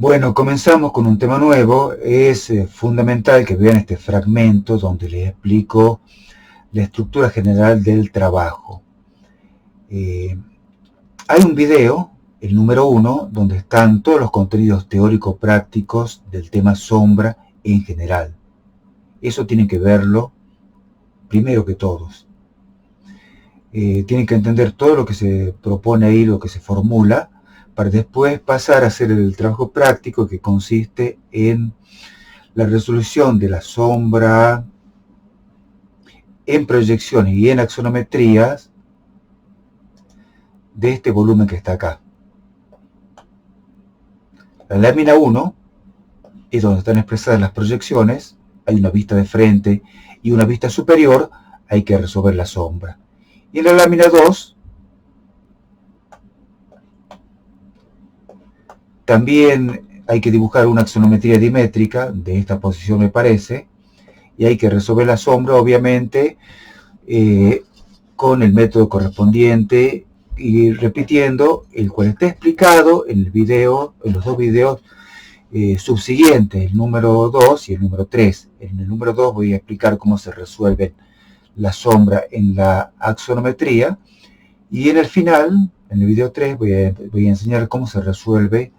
Bueno, comenzamos con un tema nuevo. Es fundamental que vean este fragmento donde les explico la estructura general del trabajo. Hay un video, el número 1, donde están todos los contenidos teórico-prácticos del tema sombra en general. Eso tienen que verlo primero que todos. Tienen que entender todo lo que se propone ahí, lo que se formula, para después pasar a hacer el trabajo práctico que consiste en la resolución de la sombra en proyecciones y en axonometrías de este volumen que está acá. La lámina 1 es donde están expresadas las proyecciones, hay una vista de frente y una vista superior, hay que resolver la sombra. Y en la lámina 2 también hay que dibujar una axonometría dimétrica, de esta posición me parece, y hay que resolver la sombra, obviamente, con el método correspondiente y repitiendo el cual está explicado en el video, en los dos videos subsiguientes, el número 2 y el número 3. En el número 2 voy a explicar cómo se resuelve la sombra en la axonometría, y en el final, en el video 3, voy a enseñar cómo se resuelve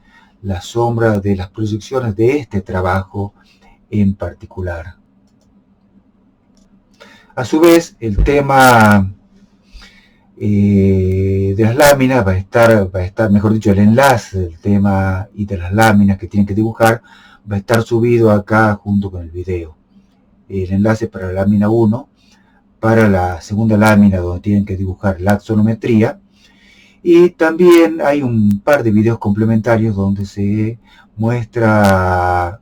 la sombra de las proyecciones de este trabajo en particular. A su vez, el tema de las láminas va a estar, mejor dicho, el enlace del tema y de las láminas que tienen que dibujar va a estar subido acá junto con el video. El enlace para la lámina 1, para la segunda lámina donde tienen que dibujar la axonometría, y también hay un par de videos complementarios donde se muestra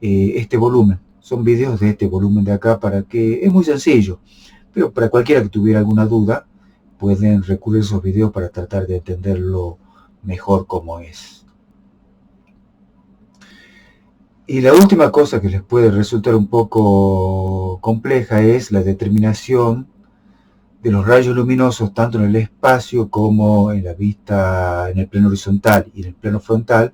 este volumen. Son videos de este volumen de acá, para que es muy sencillo, pero para cualquiera que tuviera alguna duda pueden recurrir a esos videos para tratar de entenderlo mejor cómo es. Y la última cosa que les puede resultar un poco compleja es la determinación de los rayos luminosos tanto en el espacio como en la vista en el plano horizontal y en el plano frontal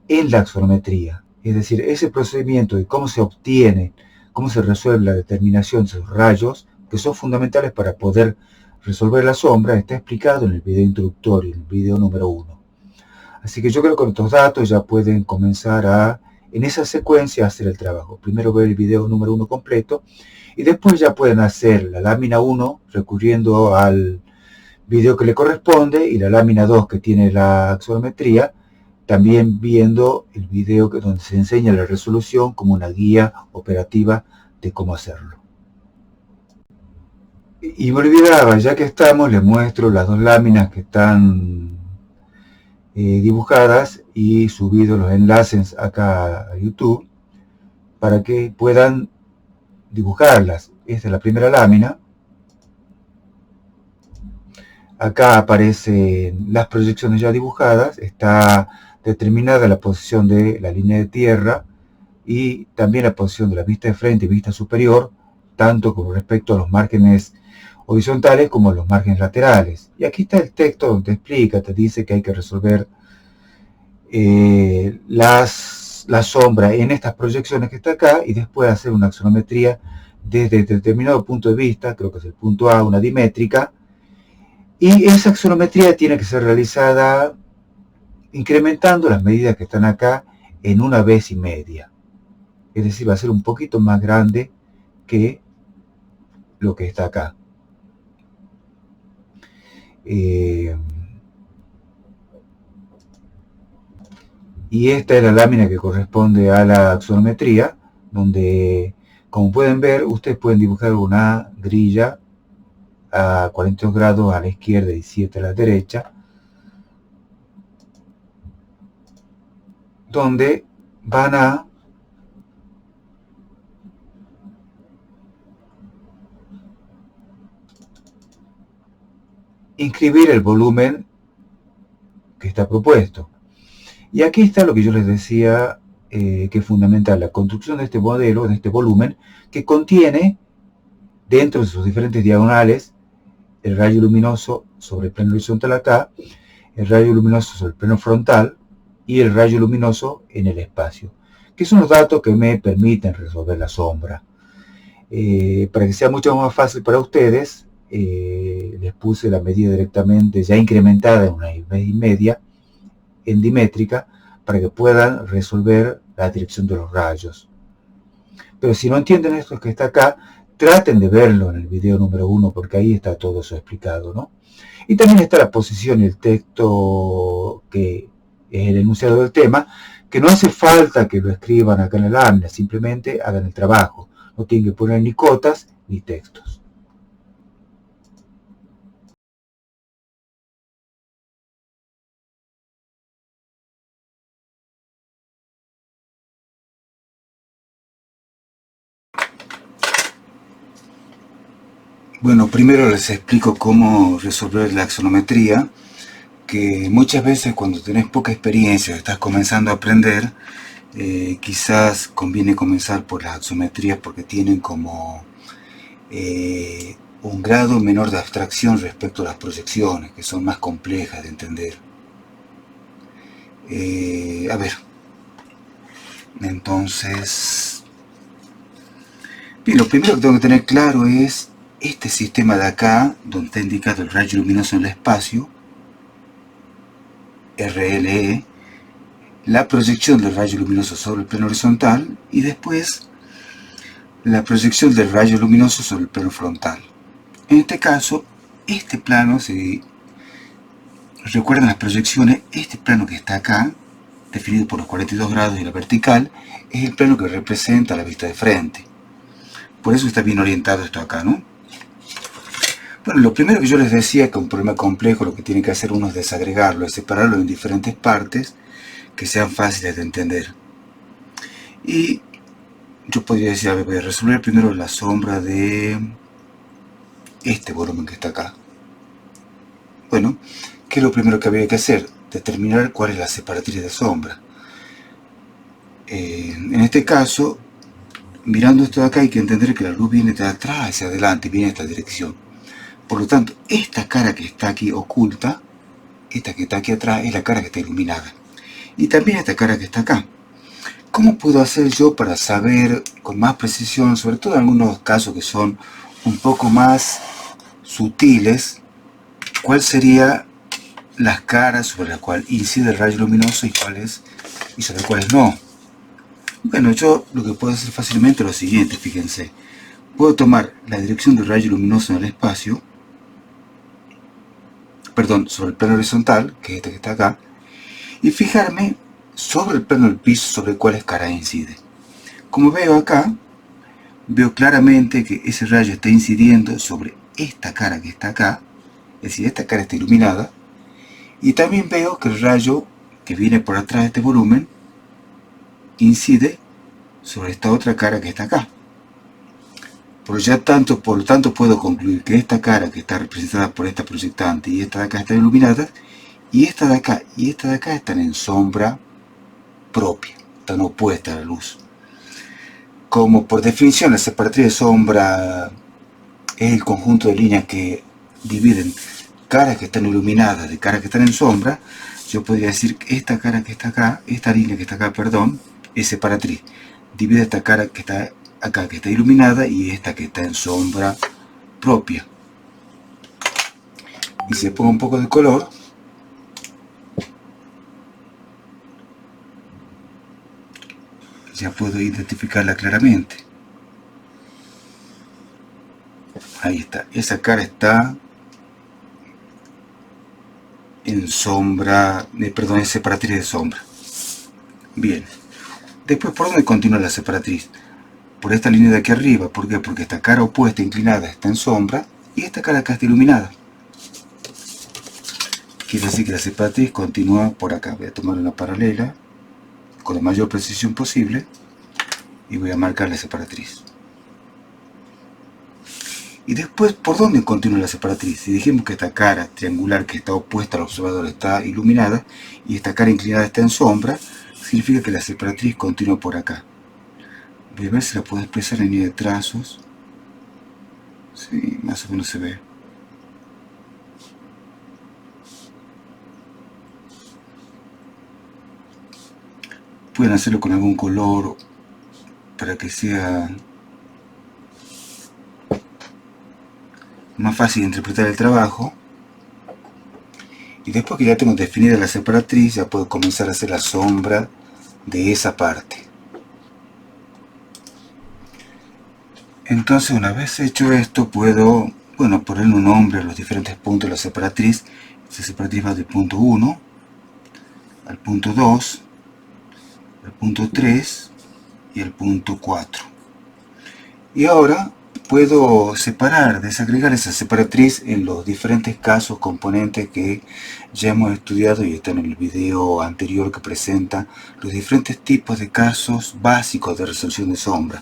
en la axonometría. Es decir, ese procedimiento de cómo se obtiene, cómo se resuelve la determinación de esos rayos, que son fundamentales para poder resolver la sombra, está explicado en el video introductorio, en el video número 1. Así que yo creo que con estos datos ya pueden comenzar a, en esa secuencia, a hacer el trabajo. Primero ver el video número 1 completo, y después ya pueden hacer la lámina 1 recurriendo al video que le corresponde, y la lámina 2 que tiene la axonometría, también viendo el video donde se enseña la resolución como una guía operativa de cómo hacerlo. Y me olvidaba, ya que estamos, les muestro las dos láminas que están dibujadas y subido los enlaces acá a YouTube para que puedan dibujarlas. Esta es la primera lámina. Acá aparecen las proyecciones ya dibujadas, está determinada la posición de la línea de tierra y también la posición de la vista de frente y vista superior, tanto con respecto a los márgenes horizontales como a los márgenes laterales. Y aquí está el texto donde te explica, te dice que hay que resolver la sombra en estas proyecciones que está acá, y después hacer una axonometría desde determinado punto de vista, creo que es el punto A, una dimétrica, y esa axonometría tiene que ser realizada incrementando las medidas que están acá en 1,5 veces. Es decir, va a ser un poquito más grande que lo que está acá. Y esta es la lámina que corresponde a la axonometría, donde, como pueden ver, ustedes pueden dibujar una grilla a 42 grados a la izquierda y 7 a la derecha, donde van a inscribir el volumen que está propuesto. Y aquí está lo que yo les decía, que es fundamental, la construcción de este modelo, de este volumen, que contiene dentro de sus diferentes diagonales el rayo luminoso sobre el plano horizontal acá, el rayo luminoso sobre el plano frontal, y el rayo luminoso en el espacio, que son los datos que me permiten resolver la sombra. Para que sea mucho más fácil para ustedes, les puse la medida directamente ya incrementada en una vez y media en dimétrica para que puedan resolver la dirección de los rayos. Pero si no entienden esto que está acá, traten de verlo en el video número 1 porque ahí está todo eso explicado, ¿no? Y también está la posición y el texto que es el enunciado del tema, que no hace falta que lo escriban acá en el lámina, simplemente hagan el trabajo. No tienen que poner ni cotas ni textos. Bueno, primero les explico cómo resolver la axonometría, que muchas veces cuando tenés poca experiencia, estás comenzando a aprender, quizás conviene comenzar por las axonometrías porque tienen como un grado menor de abstracción respecto a las proyecciones, que son más complejas de entender. A ver, entonces, bien, lo primero que tengo que tener claro es este sistema de acá, donde está indicado el rayo luminoso en el espacio, RLE, la proyección del rayo luminoso sobre el plano horizontal y después la proyección del rayo luminoso sobre el plano frontal. En este caso, este plano, si recuerdan las proyecciones, este plano que está acá, definido por los 42 grados y la vertical, es el plano que representa la vista de frente. Por eso está bien orientado esto acá, ¿no? Bueno, lo primero que yo les decía que un problema complejo lo que tiene que hacer uno es desagregarlo, es separarlo en diferentes partes que sean fáciles de entender. Y yo podría decir, a ver, voy a resolver primero la sombra de este volumen que está acá. Bueno, ¿qué es lo primero que habría que hacer? Determinar cuál es la separatriz de sombra. En este caso, mirando esto de acá hay que entender que la luz viene de atrás hacia adelante, viene en esta dirección. Por lo tanto, esta cara que está aquí oculta, esta que está aquí atrás, es la cara que está iluminada. Y también esta cara que está acá. ¿Cómo puedo hacer yo para saber con más precisión, sobre todo en algunos casos que son un poco más sutiles, cuál sería las caras sobre las cuales incide el rayo luminoso y sobre cuáles no? Bueno, yo lo que puedo hacer fácilmente es lo siguiente, fíjense. Puedo tomar la dirección del rayo luminoso en el espacio, perdón, sobre el plano horizontal, que es este que está acá, y fijarme sobre el plano del piso sobre cuáles caras incide. Como veo acá, veo claramente que ese rayo está incidiendo sobre esta cara que está acá, es decir, esta cara está iluminada, y también veo que el rayo que viene por atrás de este volumen incide sobre esta otra cara que está acá. Por lo tanto puedo concluir que esta cara que está representada por esta proyectante y esta de acá están iluminadas, y esta de acá y esta de acá están en sombra propia, están opuestas a la luz. Como por definición la separatriz de sombra es el conjunto de líneas que dividen caras que están iluminadas de caras que están en sombra, yo podría decir que esta cara que está acá, esta línea que está acá, perdón, es separatriz. Divide esta cara que está acá, que está iluminada, y esta que está en sombra propia. Y si le pongo un poco de color, ya puedo identificarla claramente. Ahí está, esa cara está en sombra, perdón, es separatriz de sombra. Bien, después, ¿por dónde continúa la separatriz? Por esta línea de aquí arriba. ¿Por qué? Porque esta cara opuesta inclinada está en sombra y esta cara acá está iluminada. Quiere decir que la separatriz continúa por acá. Voy a tomar una paralela con la mayor precisión posible y voy a marcar la separatriz. Y después, ¿por dónde continúa la separatriz? Si dijimos que esta cara triangular que está opuesta al observador está iluminada y esta cara inclinada está en sombra, significa que la separatriz continúa por acá. Voy a ver si la puedo expresar en línea de trazos. Sí, más o menos se ve. pueden hacerlo con algún color para que sea más fácil de interpretar el trabajo. Y después que ya tengo definida la separatriz, ya puedo comenzar a hacer la sombra de esa parte. Entonces, una vez hecho esto, puedo, bueno, ponerle un nombre a los diferentes puntos de la separatriz. Esta separatriz va del punto 1 al punto 2, al punto 3 y al punto 4. Y ahora puedo separar, desagregar esa separatriz en los diferentes casos, componentes que ya hemos estudiado y están en el video anterior que presenta los diferentes tipos de casos básicos de resolución de sombra.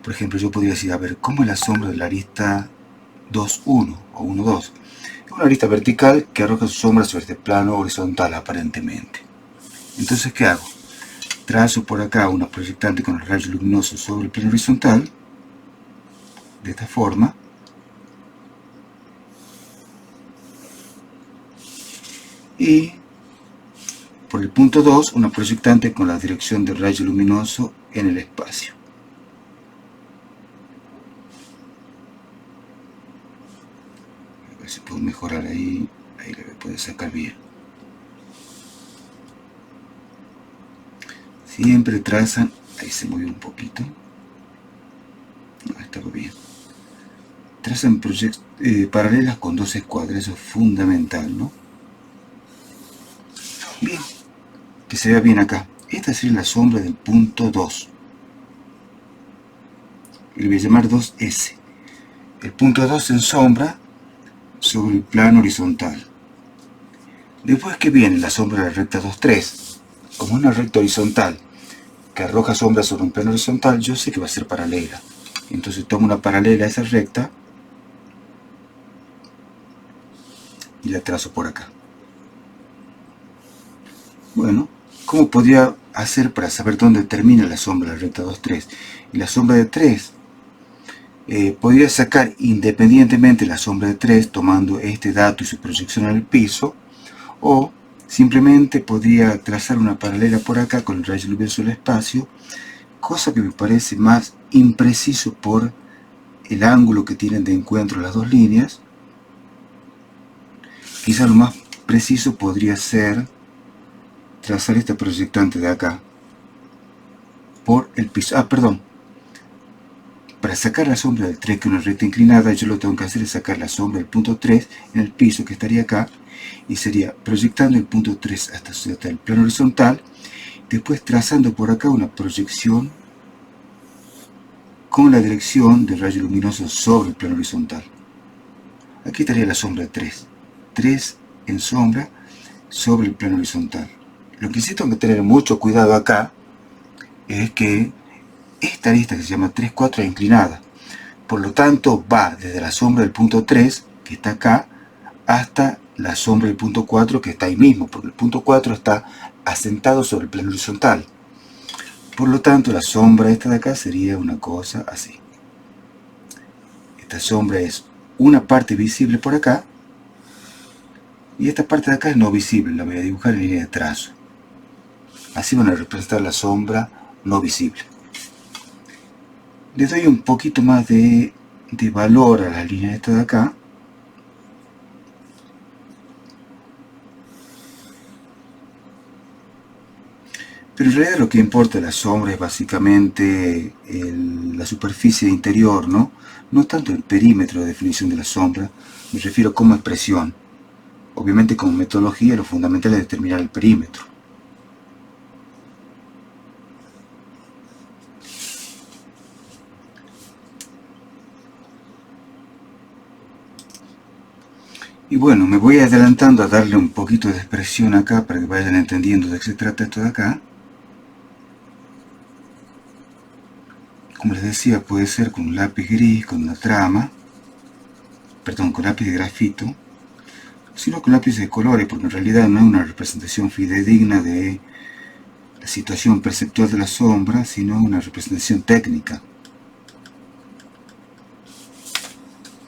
Por ejemplo, yo podría decir, a ver, ¿cómo es la sombra de la arista 2.1 o 1.2? Es una arista vertical que arroja su sombra sobre este plano horizontal aparentemente. Entonces, ¿qué hago? Trazo por acá una proyectante con el rayo luminoso sobre el plano horizontal, de esta forma, y por el punto 2 una proyectante con la dirección del rayo luminoso en el espacio. A ver si puedo mejorar ahí le puedo sacar bien. Siempre trazan, ahí se movió un poquito, no, estaba bien. Trazan paralelas con dos escuadras, eso es fundamental, ¿no? Bien, que se vea bien acá. Esta sería la sombra del punto 2. Le voy a llamar 2S. El punto 2 en sombra sobre el plano horizontal. Después que viene la sombra de la recta 2,3. Como una recta horizontal que arroja sombra sobre un plano horizontal, yo sé que va a ser paralela. Entonces tomo una paralela a esa recta y la trazo por acá. Bueno, ¿cómo podría hacer para saber dónde termina la sombra de la recta 2,3? Y la sombra de 3, podría sacar independientemente la sombra de 3 tomando este dato y su proyección en el piso, o simplemente podría trazar una paralela por acá con el rayo luminoso del espacio, cosa que me parece más impreciso por el ángulo que tienen de encuentro las dos líneas. Quizá lo más preciso podría ser trazar esta proyectante de acá por el piso. Perdón. Para sacar la sombra del 3, que es una recta inclinada, yo lo que tengo que hacer es sacar la sombra del punto 3 en el piso, que estaría acá, y sería proyectando el punto 3 hasta el plano horizontal, después trazando por acá una proyección con la dirección del rayo luminoso sobre el plano horizontal. Aquí estaría la sombra de 3. 3 en sombra sobre el plano horizontal. Lo que sí tengo que tener mucho cuidado acá es que esta arista que se llama 3,4 es inclinada. Por lo tanto, va desde la sombra del punto 3, que está acá, hasta la sombra del punto 4, que está ahí mismo, porque el punto 4 está asentado sobre el plano horizontal. Por lo tanto, la sombra esta de acá sería una cosa así. Esta sombra es una parte visible por acá, y esta parte de acá es no visible, la voy a dibujar en línea de trazo. Así van a representar la sombra no visible. Le doy un poquito más de valor a la línea esta de acá. Pero en realidad lo que importa de la sombra es básicamente la superficie interior, ¿no? No tanto el perímetro de definición de la sombra, me refiero como expresión. Obviamente como metodología lo fundamental es determinar el perímetro. Y bueno, me voy adelantando a darle un poquito de expresión acá para que vayan entendiendo de qué se trata esto de acá. Como les decía, puede ser con un lápiz gris, con una trama, perdón, con lápiz de grafito, sino con lápiz de colores, porque en realidad no es una representación fidedigna de la situación perceptual de la sombra, sino una representación técnica.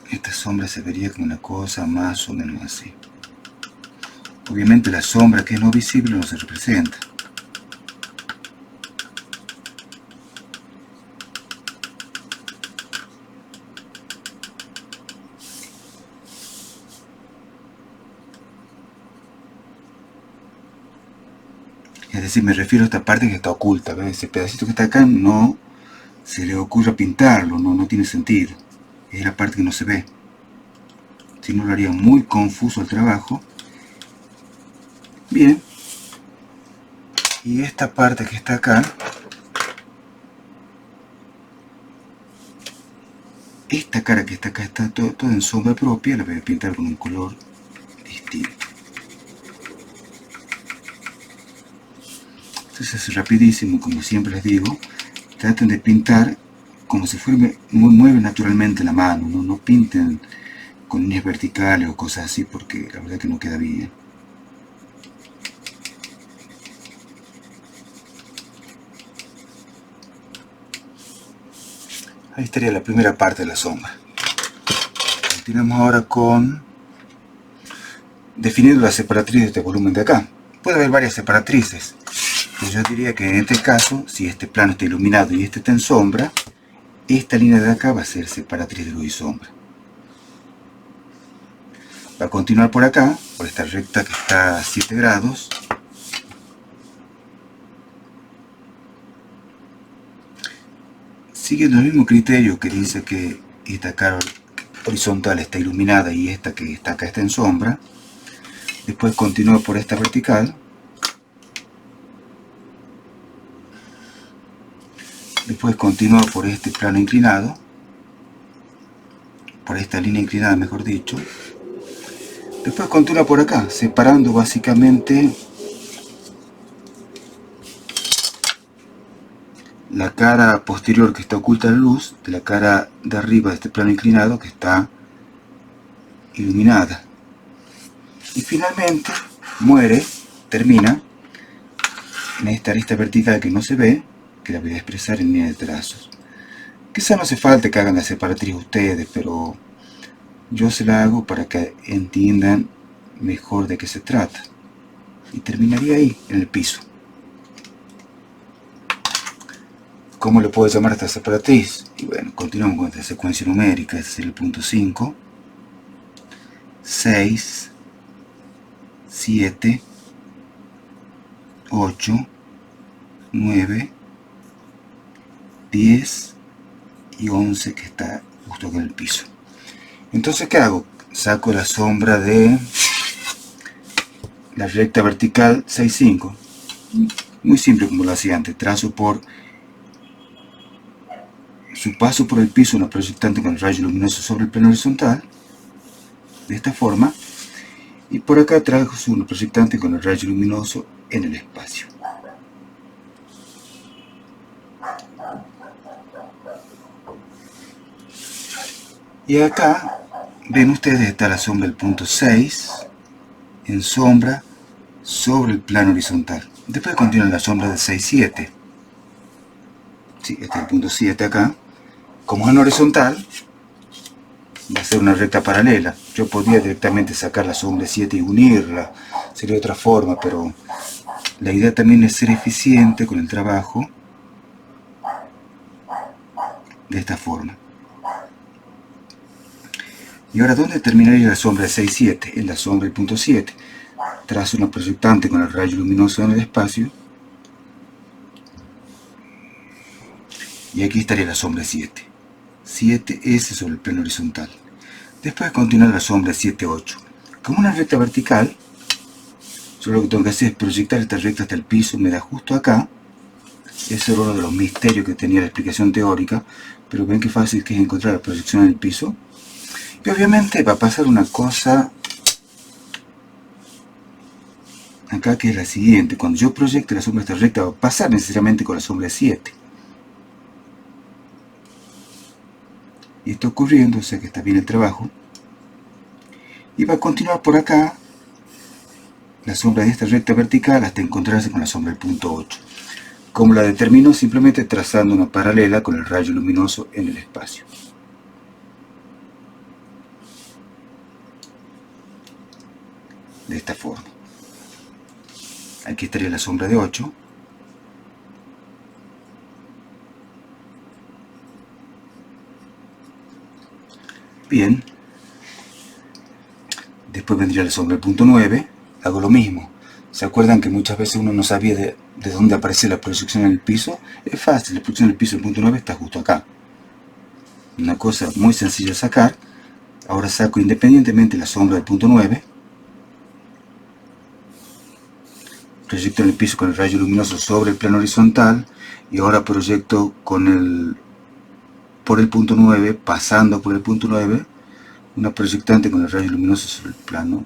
Esta sombra se vería como una cosa más o menos así. Obviamente la sombra que es no visible no se representa. decir, me refiero a esta parte que está oculta, ¿ves? Ese pedacito que está acá no se le ocurra pintarlo, no tiene sentido. Es la parte que no se ve. Si no, lo haría muy confuso el trabajo. Bien. Y esta parte que está acá, esta cara que está acá está toda en sombra propia, la voy a pintar con un color distinto. Entonces, rapidísimo, como siempre les digo, traten de pintar como si fuera mueve naturalmente la mano, no pinten con líneas verticales o cosas así, porque la verdad que no queda bien. Ahí estaría la primera parte de la sombra. Continuamos ahora con definiendo la separatriz de este volumen de acá. Puede haber varias separatrices, pero yo diría que en este caso, si este plano está iluminado y este está en sombra, esta línea de acá va a ser separatriz de luz y sombra. Va a continuar por acá, por esta recta que está a 7 grados. Siguiendo el mismo criterio que dice que esta cara horizontal está iluminada y esta que está acá está en sombra. Después continúa por esta vertical. Después continúa por este plano inclinado. Por esta línea inclinada, mejor dicho. Después continúa por acá, separando básicamente la cara posterior que está oculta a la luz de la cara de arriba de este plano inclinado que está iluminada. Y finalmente muere, termina en esta arista vertical que no se ve, que la voy a expresar en línea de trazos. Quizá no hace falta que hagan la separatriz ustedes, pero yo se la hago para que entiendan mejor de qué se trata. Y terminaría ahí, en el piso. ¿Cómo le puedo llamar a esta separatriz? Y bueno, continuamos con esta secuencia numérica, este es el punto 5, 6, 7, 8, 9, 10 y 11 que está justo acá en el piso. Entonces, ¿qué hago? Saco la sombra de la recta vertical 6, 5. Muy simple como lo hacía antes. Trazo por su paso por el piso una proyectante con el rayo luminoso sobre el plano horizontal. De esta forma. Y por acá trazo una proyectante con el rayo luminoso en el espacio. Y acá, ven ustedes, está la sombra del punto 6, en sombra, sobre el plano horizontal. Después continúa la sombra del 6, 7. Sí, este es el punto 7 acá. Como es en horizontal, va a ser una recta paralela. Yo podría directamente sacar la sombra 7 y unirla. Sería de otra forma, pero la idea también es ser eficiente con el trabajo de esta forma. Y ahora, ¿dónde terminaría la sombra de 6, 7? En la sombra del punto 7. Trazo una proyectante con el rayo luminoso en el espacio. Y aquí estaría la sombra 7. 7S sobre el plano horizontal. Después continúa la sombra 7, 8. Como una recta vertical, yo lo que tengo que hacer es proyectar esta recta hasta el piso, me da justo acá. Ese era uno de los misterios que tenía la explicación teórica, pero ven qué fácil que es encontrar la proyección en el piso. Y obviamente va a pasar una cosa acá que es la siguiente. Cuando yo proyecte la sombra de esta recta va a pasar necesariamente con la sombra 7. Y está ocurriendo, o sea que está bien el trabajo. Y va a continuar por acá la sombra de esta recta vertical hasta encontrarse con la sombra del punto 8. ¿Cómo la determino? Simplemente trazando una paralela con el rayo luminoso en el espacio. De esta forma. Aquí estaría la sombra de 8. Bien. Después vendría la sombra del punto 9. Hago lo mismo. ¿Se acuerdan que muchas veces uno no sabía de dónde aparece la proyección en el piso? Es fácil, la proyección en el piso del punto 9 está justo acá. Una cosa muy sencilla de sacar. Ahora saco independientemente la sombra del punto 9. Proyecto en el piso con el rayo luminoso sobre el plano horizontal. Y ahora proyecto por el punto 9, pasando por el punto 9, una proyectante con el rayo luminoso sobre el plano,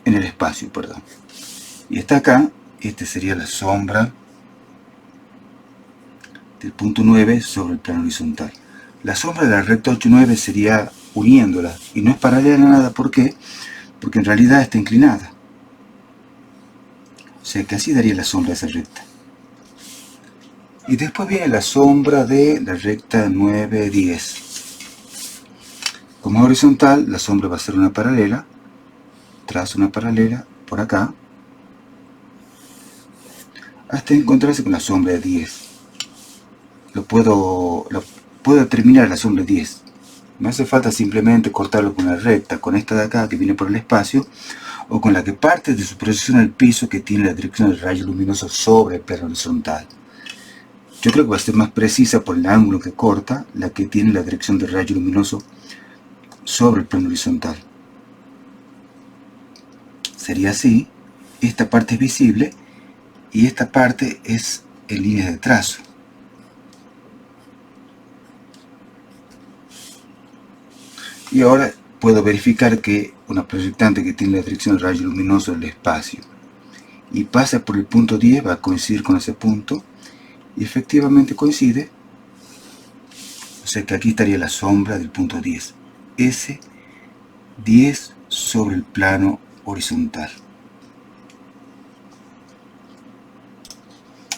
en el espacio, perdón. Y está acá, esta sería la sombra del punto 9 sobre el plano horizontal. La sombra de la recta 8,9 sería uniéndola, y no es paralela a nada. ¿Por qué? Porque en realidad está inclinada. O sea que así daría la sombra de esa recta. Y después viene la sombra de la recta 9, 10. Como es horizontal, la sombra va a ser una paralela. Trazo una paralela por acá, hasta encontrarse con la sombra de 10. Lo puedo terminar la sombra de 10. Me hace falta simplemente cortarlo con la recta, con esta de acá que viene por el espacio, o con la que parte de su proyección al piso, que tiene la dirección del rayo luminoso sobre el plano horizontal. Yo creo que va a ser más precisa por el ángulo que corta, la que tiene la dirección del rayo luminoso sobre el plano horizontal. Sería así. Esta parte es visible y esta parte es en líneas de trazo. Y ahora puedo verificar que una proyectante que tiene la dirección del rayo luminoso del espacio y pasa por el punto 10 va a coincidir con ese punto, y efectivamente coincide. O sea que aquí estaría la sombra del punto 10, S 10 sobre el plano horizontal.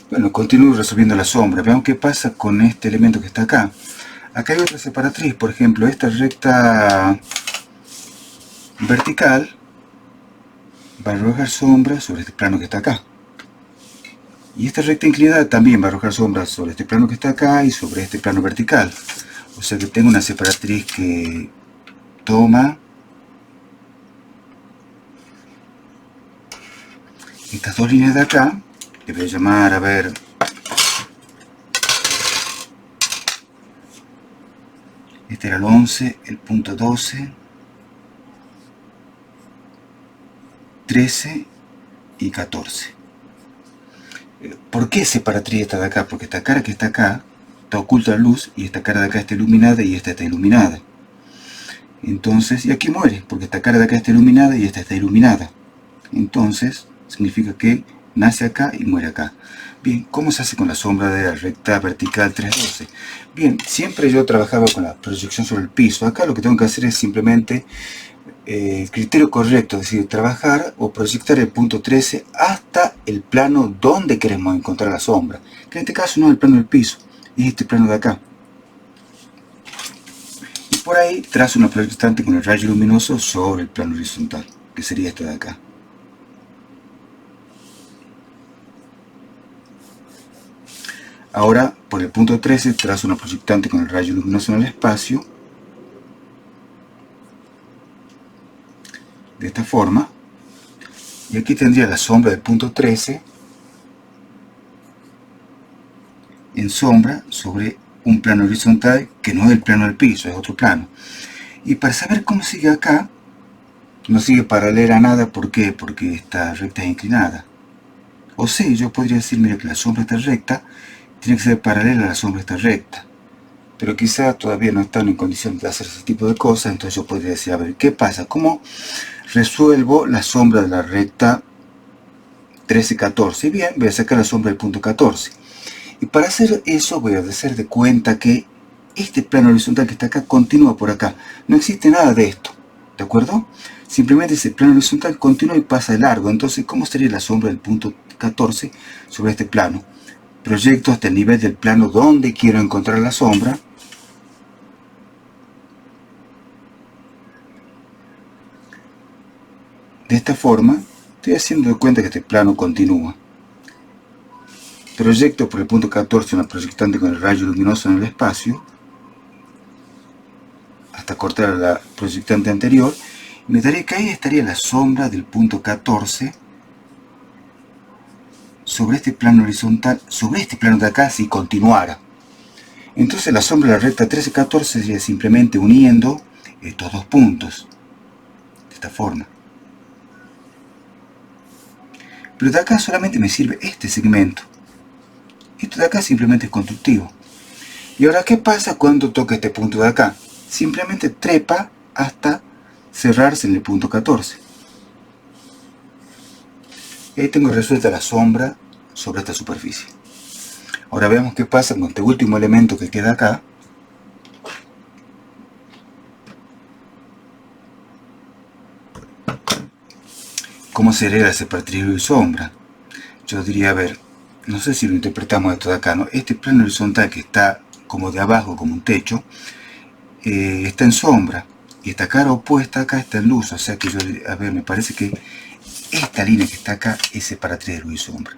Bueno, continúo resolviendo la sombra. Veamos qué pasa con este elemento que está acá. Acá hay otra separatriz, por ejemplo, esta recta vertical va a arrojar sombra sobre este plano que está acá. Y esta recta inclinada también va a arrojar sombra sobre este plano que está acá y sobre este plano vertical. O sea que tengo una separatriz que toma estas dos líneas de acá, que voy a llamar, a ver, este era el 11, el punto 12, 13 y 14. ¿Por qué separatriz esta de acá? Porque esta cara que está acá está oculta la luz, y esta cara de acá está iluminada y esta está iluminada. Entonces, y aquí muere, porque esta cara de acá está iluminada y esta está iluminada. Entonces, significa que nace acá y muere acá. Bien, ¿cómo se hace con la sombra de la recta vertical 312? Bien, siempre yo trabajaba con la proyección sobre el piso. Acá lo que tengo que hacer es simplemente el criterio correcto, es decir, trabajar o proyectar el punto 13 hasta el plano donde queremos encontrar la sombra, que en este caso no es el plano del piso, es este plano de acá. Y por ahí trazo una proyectante con el rayo luminoso sobre el plano horizontal, que sería este de acá. Ahora, por el punto 13, trazo una proyectante con el rayo luminoso en el espacio, de esta forma, y aquí tendría la sombra del punto 13 en sombra sobre un plano horizontal que no es el plano del piso, es otro plano. Y para saber cómo sigue acá, no sigue paralela a nada. ¿Por qué? Porque esta recta es inclinada. O sí, yo podría decir, mira, que la sombra de esta recta tiene que ser paralela a la sombra de esta recta. Pero quizás todavía no están en condiciones de hacer ese tipo de cosas. Entonces yo podría decir, a ver, ¿qué pasa? ¿Cómo resuelvo la sombra de la recta 13, 14? Bien, voy a sacar la sombra del punto 14. Y para hacer eso voy a hacer de cuenta que este plano horizontal que está acá continúa por acá. No existe nada de esto, ¿de acuerdo? Simplemente ese plano horizontal continúa y pasa de largo. Entonces, ¿cómo sería la sombra del punto 14 sobre este plano? Proyecto hasta el nivel del plano donde quiero encontrar la sombra. De esta forma, estoy haciendo de cuenta que este plano continúa. Proyecto por el punto 14 una proyectante con el rayo luminoso en el espacio, hasta cortar la proyectante anterior, y me daría que ahí estaría la sombra del punto 14 sobre este plano horizontal, sobre este plano de acá, si continuara. Entonces la sombra de la recta 13-14 sería simplemente uniendo estos dos puntos, de esta forma. Pero de acá solamente me sirve este segmento. Esto de acá simplemente es constructivo. Y ahora, ¿qué pasa cuando toca este punto de acá? Simplemente trepa hasta cerrarse en el punto 14. Y ahí tengo resuelta la sombra sobre esta superficie. Ahora veamos qué pasa con este último elemento que queda acá. ¿Cómo se hereda ese paralelo y sombra? Yo diría, a ver, no sé si lo interpretamos esto de acá, ¿no? Este plano horizontal que está como de abajo, como un techo, está en sombra. Y esta cara opuesta acá está en luz. O sea que yo, a ver, me parece que esta línea que está acá es separatriz de luz y sombra.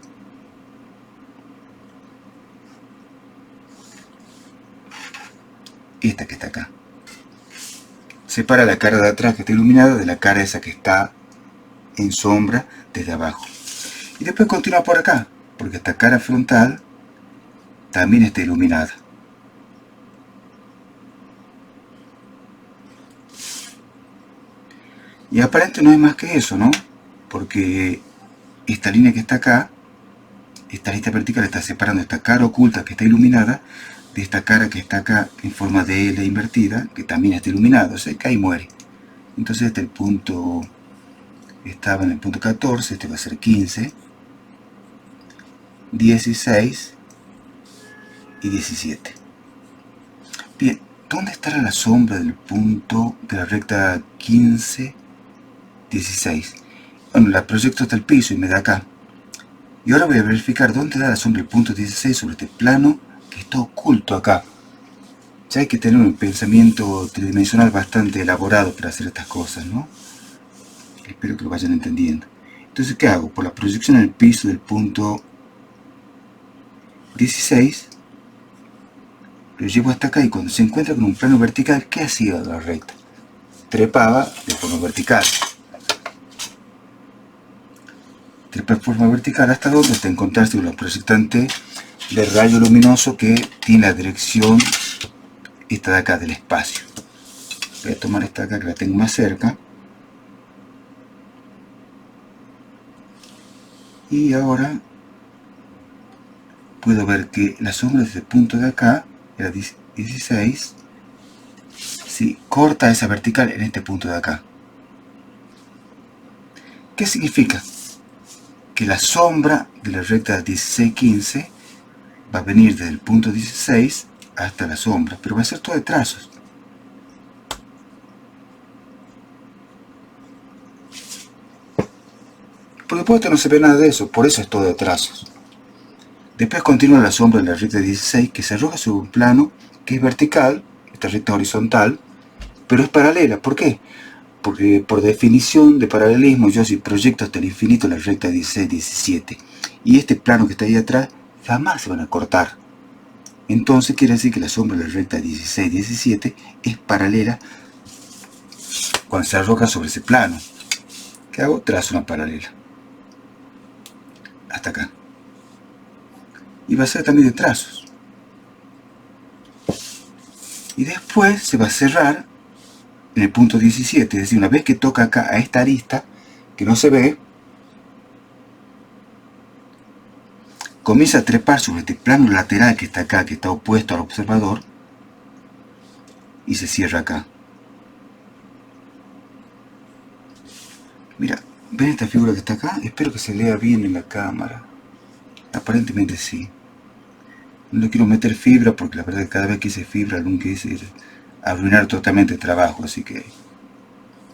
Esta que está acá. Separa la cara de atrás que está iluminada de la cara esa que está en sombra desde abajo. Y después continúa por acá, porque esta cara frontal también está iluminada. Y aparente no es más que eso, ¿no? Porque esta línea que está acá, esta lista vertical está separando esta cara oculta que está iluminada de esta cara que está acá en forma de L invertida, que también está iluminada, o sea, cae y muere. Entonces este el punto, estaba en el punto 14, este va a ser 15, 16 y 17. Bien, ¿dónde estará la sombra del punto de la recta 15, 16? Bueno, la proyecto hasta el piso y me da acá. Y ahora voy a verificar dónde da la sombra del punto 16 sobre este plano que está oculto acá. Ya hay que tener un pensamiento tridimensional bastante elaborado para hacer estas cosas, ¿no? Espero que lo vayan entendiendo. Entonces, ¿qué hago? Por la proyección en el piso del punto 16, lo llevo hasta acá y cuando se encuentra con un plano vertical, ¿qué hacía la recta? Trepaba de forma vertical. Trepa de forma vertical hasta donde, hasta encontrarse con la proyectante del rayo luminoso que tiene la dirección esta de acá del espacio. Voy a tomar esta acá que la tengo más cerca. Y ahora puedo ver que la sombra desde el punto de acá, era 16, sí, corta esa vertical en este punto de acá. ¿Qué significa? Que la sombra de la recta 16-15 va a venir desde el punto 16 hasta la sombra, pero va a ser todo de trazos. Por supuesto no se ve nada de eso, por eso es todo de trazos. Después continúa la sombra de la recta 16 que se arroja sobre un plano que es vertical, esta recta horizontal, pero es paralela. ¿Por qué? Porque por definición de paralelismo yo si proyecto hasta el infinito la recta 16-17 y este plano que está ahí atrás jamás se van a cortar. Entonces quiere decir que la sombra de la recta 16-17 es paralela cuando se arroja sobre ese plano. ¿Qué hago? Trazo una paralela. Hasta acá. Y va a ser también de trazos. Y después se va a cerrar en el punto 17. Es decir, una vez que toca acá a esta arista, que no se ve, comienza a trepar sobre este plano lateral que está acá, que está opuesto al observador, y se cierra acá. Mira, ¿ven esta figura que está acá? Espero que se lea bien en la cámara. Aparentemente sí. No le quiero meter fibra porque la verdad es que cada vez que hice fibra nunca hice arruinar totalmente el trabajo, así que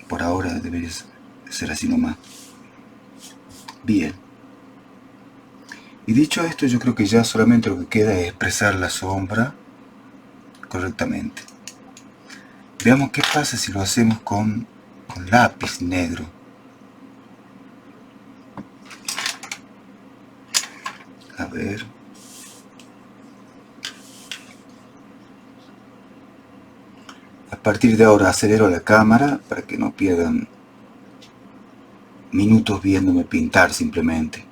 por ahora debería ser así nomás. Bien. Y dicho esto, yo creo que ya solamente lo que queda es expresar la sombra correctamente. Veamos qué pasa si lo hacemos con lápiz negro. A ver. A partir de ahora acelero la cámara para que no pierdan minutos viéndome pintar simplemente.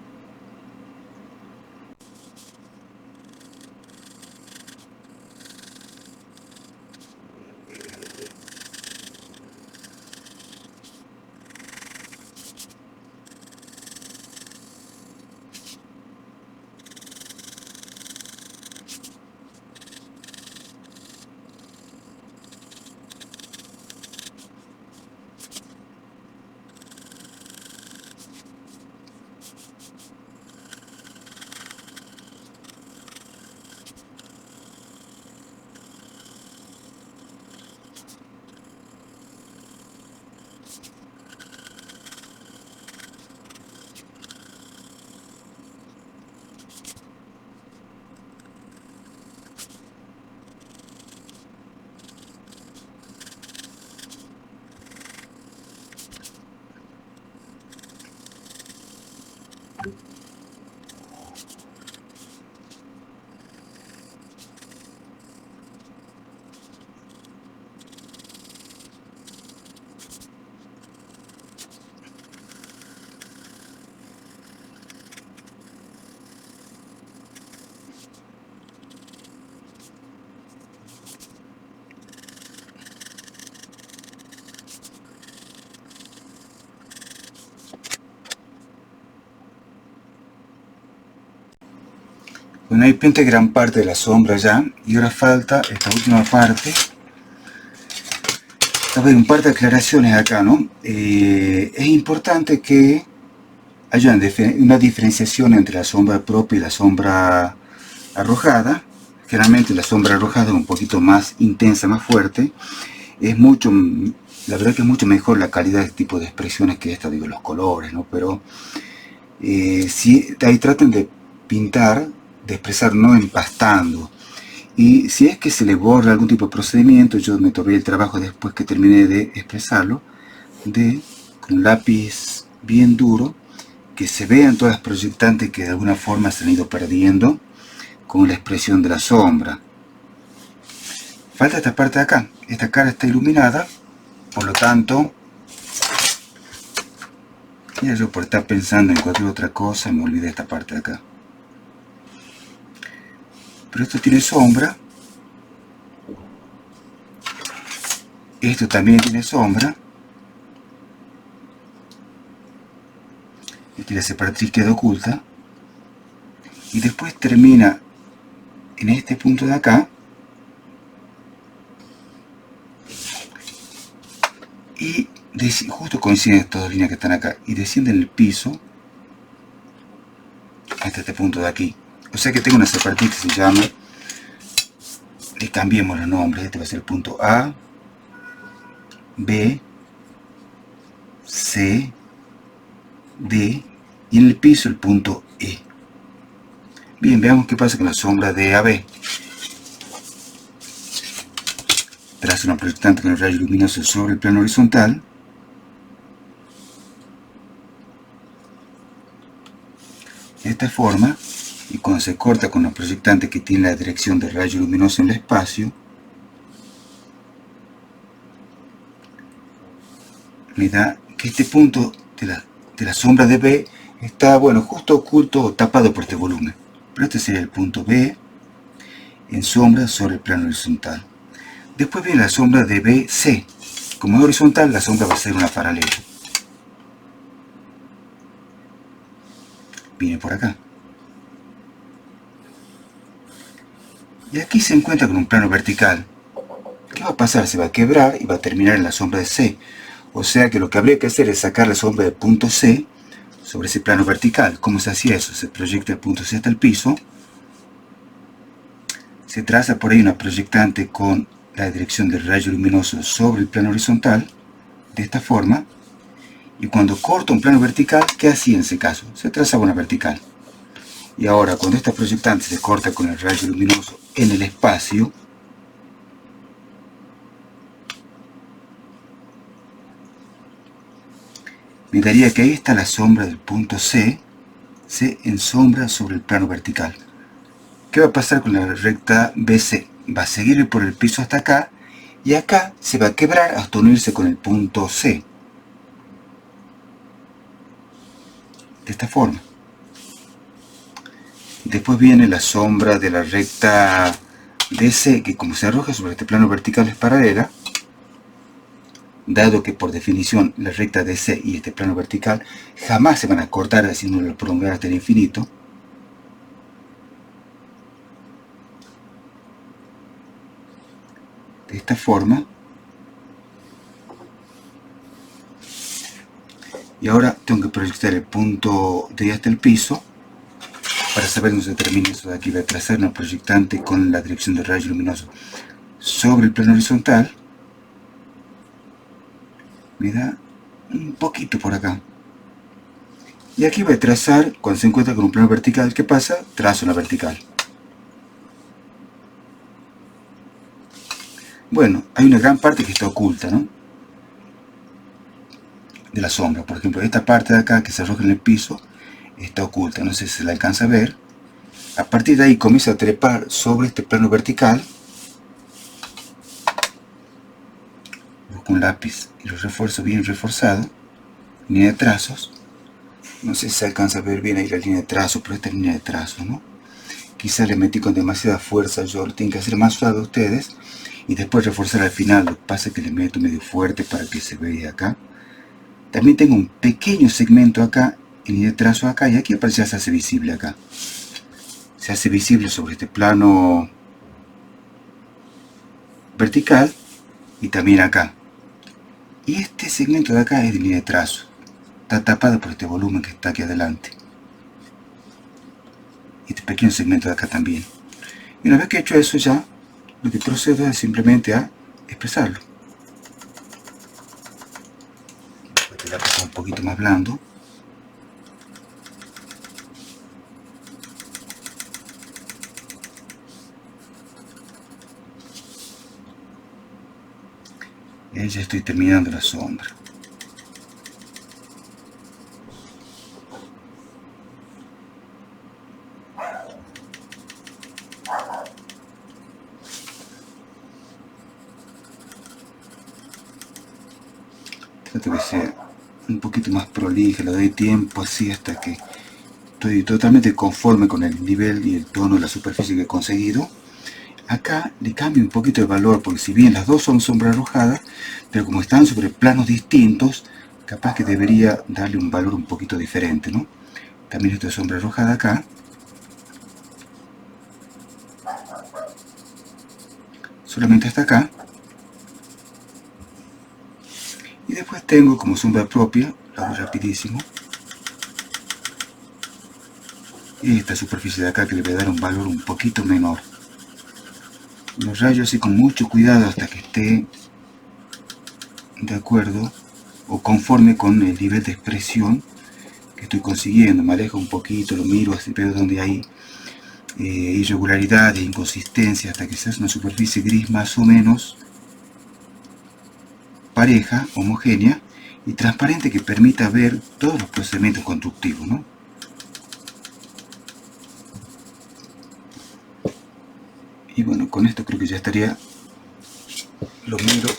Bueno, ahí pinté gran parte de la sombra ya, y ahora falta esta última parte. A ver, un par de aclaraciones acá, ¿no? Es importante que haya una diferenciación entre la sombra propia y la sombra arrojada. Generalmente la sombra arrojada es un poquito más intensa, más fuerte. La verdad que es mucho mejor la calidad de este tipo de expresiones que esta, digo, los colores, ¿no? Pero si ahí traten de pintar, de expresar no empastando. Y si es que se le borra algún tipo de procedimiento, yo me tomé el trabajo después que terminé de expresarlo, con un lápiz bien duro, que se vean todas las proyectantes que de alguna forma se han ido perdiendo con la expresión de la sombra. Falta esta parte de acá. Esta cara está iluminada, por lo tanto, ya yo por estar pensando en cualquier otra cosa me olvidé esta parte de acá. Pero esto tiene sombra. Esto también tiene sombra. Esta es la separatriz queda oculta. Y después termina en este punto de acá. Y justo coinciden estas dos líneas que están acá. Y desciende en el piso hasta este punto de aquí. O sea que tengo una separatriz que se llama, le cambiemos los nombres, este va a ser el punto A, B, C, D, y en el piso el punto E. Bien, veamos qué pasa con la sombra de AB. Trazo una proyectante con el rayo luminoso sobre el plano horizontal. De esta forma, y cuando se corta con la proyectante que tiene la dirección del rayo luminoso en el espacio, me da que este punto de la sombra de B está, bueno, justo oculto o tapado por este volumen. Pero este sería el punto B en sombra sobre el plano horizontal. Después viene la sombra de BC. Como es horizontal, la sombra va a ser una paralela. Viene por acá. Y aquí se encuentra con un plano vertical. ¿Qué va a pasar? Se va a quebrar y va a terminar en la sombra de C. O sea que lo que habría que hacer es sacar la sombra del punto C sobre ese plano vertical. ¿Cómo se hacía eso? Se proyecta el punto C hasta el piso. Se traza por ahí una proyectante con la dirección del rayo luminoso sobre el plano horizontal, de esta forma. Y cuando corto un plano vertical, ¿qué hacía en ese caso? Se trazaba una vertical. Y ahora, cuando esta proyectante se corta con el rayo luminoso en el espacio, me daría que ahí está la sombra del punto C, C en sombra sobre el plano vertical. ¿Qué va a pasar con la recta BC? Va a seguir por el piso hasta acá, y acá se va a quebrar hasta unirse con el punto C. De esta forma. Después viene la sombra de la recta DC, que como se arroja sobre este plano vertical es paralela, dado que por definición la recta DC y este plano vertical jamás se van a cortar haciéndolo prolongar hasta el infinito. De esta forma. Y ahora tengo que proyectar el punto de ahí hasta el piso. Para saber dónde se termina eso de aquí, voy a trazar una proyectante con la dirección del rayo luminoso sobre el plano horizontal. Me da un poquito por acá. Y aquí voy a trazar, cuando se encuentra con un plano vertical, ¿qué pasa? Trazo una vertical. Bueno, hay una gran parte que está oculta, ¿no? De la sombra. Por ejemplo, esta parte de acá que se arroja en el piso está oculta, no sé si se la alcanza a ver. A partir de ahí comienzo a trepar sobre este plano vertical. Busco un lápiz y lo refuerzo bien reforzado. Línea de trazos. No sé si se alcanza a ver bien ahí la línea de trazo, pero esta es línea de trazo, ¿no? Quizás le metí con demasiada fuerza, yo lo tengo que hacer más suave a ustedes. Y después reforzar al final, lo que pasa es que le meto medio fuerte para que se vea acá. También tengo un pequeño segmento acá, en línea de trazo acá, y aquí aparece ya se hace visible acá. se hace visible sobre este plano vertical y también acá. Y este segmento de acá es de línea de trazo, está tapado por este volumen que está aquí adelante. Y este pequeño segmento de acá también. Y una vez que he hecho eso ya, lo que procedo es simplemente a expresarlo. Voy a quedar un poquito más blando. Y ya estoy terminando la sombra. Trato que sea un poquito más prolija, le doy tiempo así hasta que estoy totalmente conforme con el nivel y el tono de la superficie que he conseguido. Acá le cambio un poquito el valor, porque si bien las dos son sombras arrojadas, pero como están sobre planos distintos, capaz que debería darle un valor un poquito diferente, ¿no? También esta sombra arrojada acá. Solamente hasta acá. Y después tengo como sombra propia, lo hago rapidísimo. Y esta superficie de acá que le voy a dar un valor un poquito menor. Los rayo así con mucho cuidado hasta que esté de acuerdo o conforme con el nivel de expresión que estoy consiguiendo. Me alejo un poquito, lo miro, así veo donde hay irregularidades, inconsistencias, hasta que se hace una superficie gris más o menos pareja, homogénea y transparente, que permita ver todos los procedimientos constructivos, ¿no? Y bueno, con esto creo que ya estaría. Lo miro,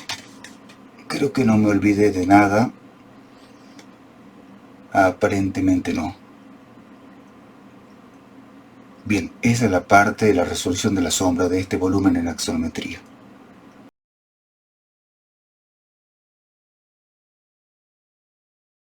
creo que no me olvidé de nada. Aparentemente no. Bien, esa es la parte de la resolución de la sombra de este volumen en axonometría.